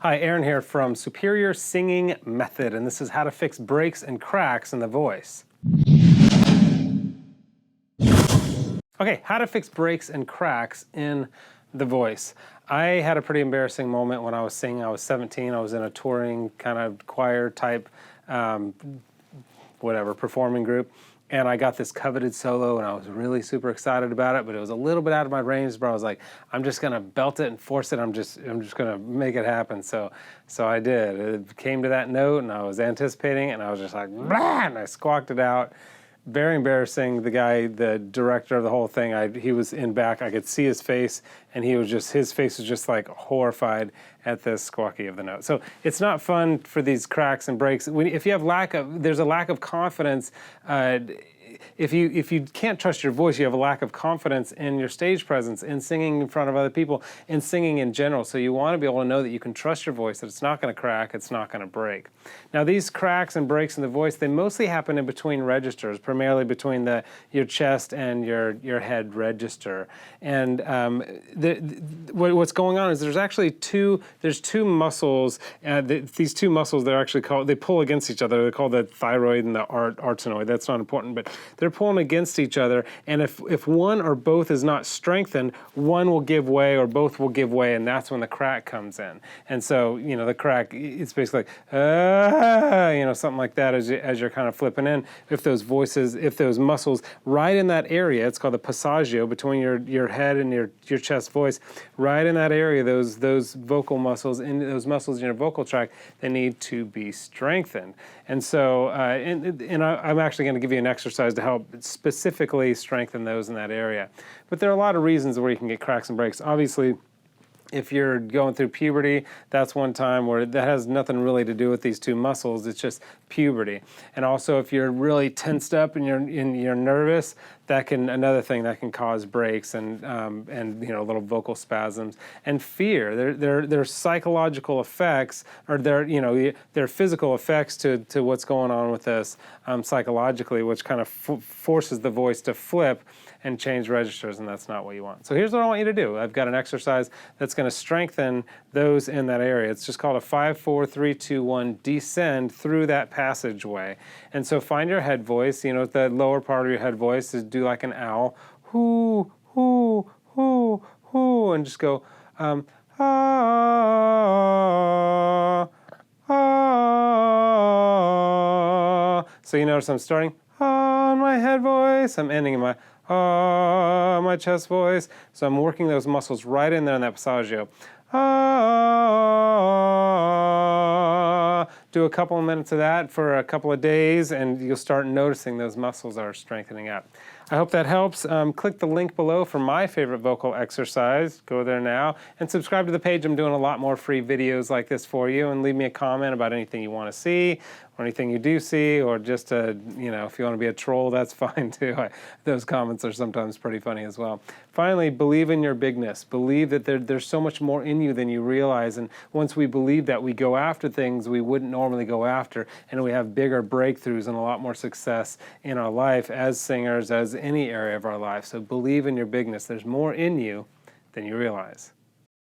Hi, Aaron here from Superior Singing Method, and this is how to fix breaks and cracks in the voice. Okay, how to fix breaks and cracks in the voice. I had a pretty embarrassing moment when I was singing. I was 17, I was in a touring kind of choir type, performing group. And I got this coveted solo, and I was really super excited about it, but it was a little bit out of my range. But I was like, I'm just gonna belt it and force it. I'm just gonna make it happen. So I did. It came to that note, and I was anticipating it, and I was just like, blah, and I squawked it out. Very embarrassing. The guy, the director of the whole thing, he was in back. I could see his face, and his face was just like horrified at the squawky of the note. So it's not fun for these cracks and breaks. If you have there's a lack of confidence. If you can't trust your voice, you have a lack of confidence in your stage presence, in singing in front of other people, in singing in general. So you want to be able to know that you can trust your voice, that it's not going to crack, it's not going to break. Now these cracks and breaks in the voice, they mostly happen in between registers, primarily between your chest and your head register. And what's going on is there's actually two muscles. These two muscles, they pull against each other. They're called the thyroid and the arytenoid. That's not important, but they're pulling against each other, and if one or both is not strengthened, one will give way or both will give way, and that's when the crack comes in. And so, the crack, it's basically like, something like that as you're kind of flipping in. If those muscles right in that area, it's called the passaggio, between your head and your chest voice, right in that area, those vocal muscles, those muscles in your vocal tract, they need to be strengthened. And so, I'm actually going to give you an exercise to help specifically strengthen those in that area. But there are a lot of reasons where you can get cracks and breaks. Obviously, if you're going through puberty, that's one time where that has nothing really to do with these two muscles. It's just puberty. And also, if you're really tensed up and you're nervous, another thing that can cause breaks and little vocal spasms. And fear. There are psychological effects, or there are physical effects to what's going on with this psychologically, which kind of forces the voice to flip and change registers, and that's not what you want. So here's what I want you to do. I've got an exercise that's going to strengthen those in that area. It's just called a 5-4-3-2-1 descend through that passageway. And so find your head voice, the lower part of your head voice, is do like an owl, hoo, hoo, hoo, hoo, and just go, ah, ah. So you notice I'm starting on my head voice, I'm ending in my chest voice. So I'm working those muscles right in there in that passaggio. Do a couple of minutes of that for a couple of days, and you'll start noticing those muscles are strengthening up. I hope that helps. Click the link below for my favorite vocal exercise. Go there now and subscribe to the page. I'm doing a lot more free videos like this for you, and leave me a comment about anything you want to see or anything you do see, or just if you want to be a troll, that's fine too. Those comments are sometimes pretty funny as well. Finally, believe in your bigness. Believe that there's so much more in you than you realize, and once we believe that, we go after things we wouldn't normally go after, and we have bigger breakthroughs and a lot more success in our life as singers, as any area of our life. So believe in your bigness. There's more in you than you realize.